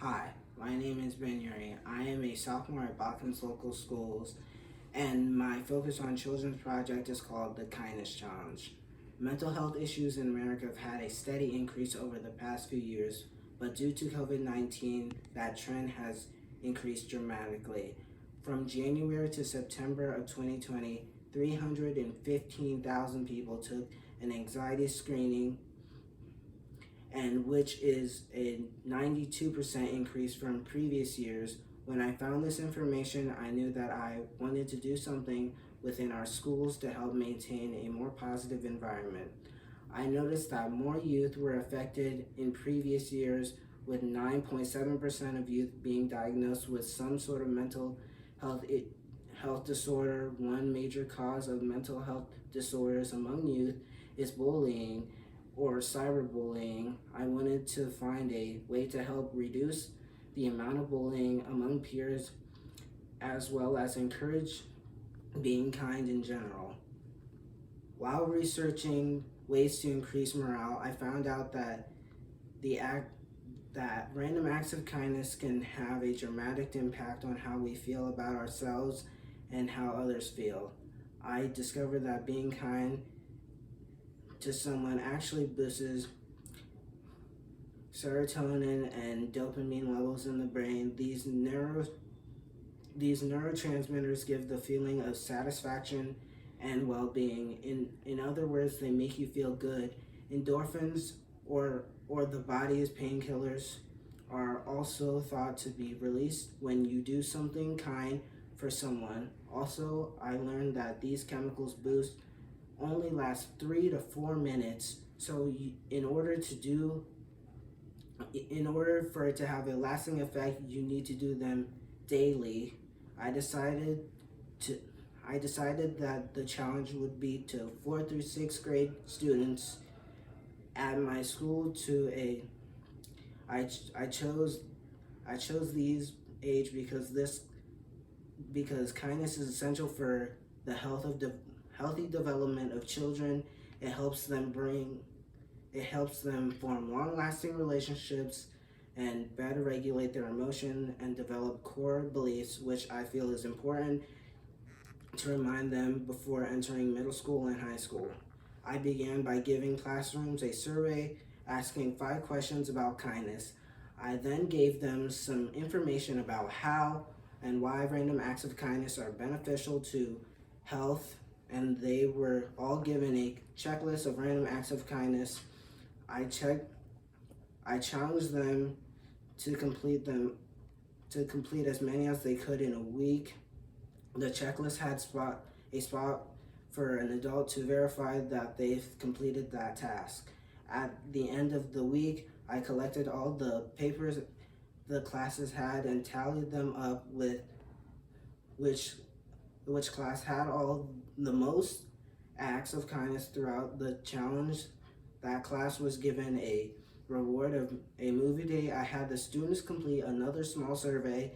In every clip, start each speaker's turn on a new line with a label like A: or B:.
A: Hi, my name is Ewry. I am a sophomore at Balkans Local Schools, and my focus on children's project is called the Kindness Challenge. Mental health issues in America have had a steady increase over the past few years, but due to COVID-19, that trend has increased dramatically. From January to September of 2020, 315,000 people took an anxiety screening, and which is a 92% increase from previous years. When I found this information, I knew that I wanted to do something within our schools to help maintain a more positive environment. I noticed that more youth were affected in previous years, with 9.7% of youth being diagnosed with some sort of mental health disorder. One major cause of mental health disorders among youth is bullying or cyberbullying. I wanted to find a way to help reduce the amount of bullying among peers, as well as encourage being kind in general. While researching ways to increase morale, I found out that random acts of kindness can have a dramatic impact on how we feel about ourselves and how others feel. I discovered that being kind to someone actually boosts serotonin and dopamine levels in the brain. These neurotransmitters give the feeling of satisfaction and well-being. In other words, they make you feel good. Endorphins, or the body's painkillers, are also thought to be released when you do something kind for someone. Also, I learned that these chemicals only last 3 to 4 minutes. So in order for it to have a lasting effect, you need to do them daily. I decided that the challenge would be to 4th through 6th grade students at my school. I chose these age because kindness is essential for the healthy development of children. It helps them form long-lasting relationships and better regulate their emotion and develop core beliefs, which I feel is important to remind them before entering middle school and high school. I began by giving classrooms a survey asking 5 questions about kindness. I then gave them some information about how and why random acts of kindness are beneficial to health, and they were all given a checklist of random acts of kindness. I challenged them to complete as many as they could in a week. The checklist had a spot for an adult to verify that they've completed that task. At the end of the week, I collected all the papers the classes had and tallied them up with which class had all the most acts of kindness throughout the challenge. That class was given a reward of a movie day. I had the students complete another small survey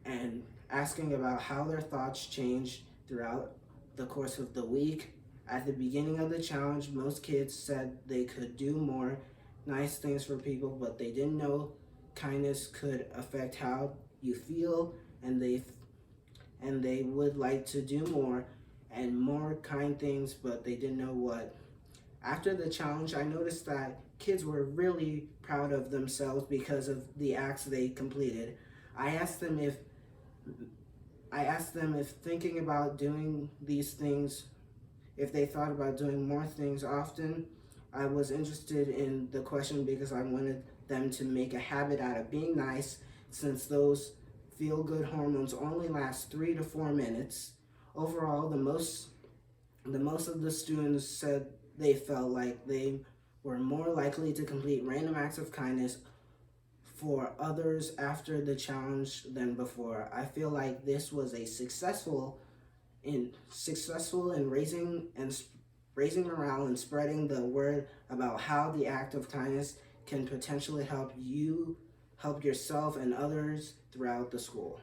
A: and asking about how their thoughts changed throughout the course of the week. At the beginning of the challenge, most kids said they could do more nice things for people, but they didn't know kindness could affect how you feel, and they would like to do more and more kind things, but they didn't know what. After the challenge, I noticed that kids were really proud of themselves because of the acts they completed. I asked them if thinking about doing these things, if they thought about doing more things often. I was interested in the question because I wanted them to make a habit out of being nice, since those feel-good hormones only last 3 to 4 minutes. Overall, the most of the students said they felt like they were more likely to complete random acts of kindness for others after the challenge than before. I feel like this was a successful in raising morale and spreading the word about how the act of kindness can potentially help yourself and others throughout the school.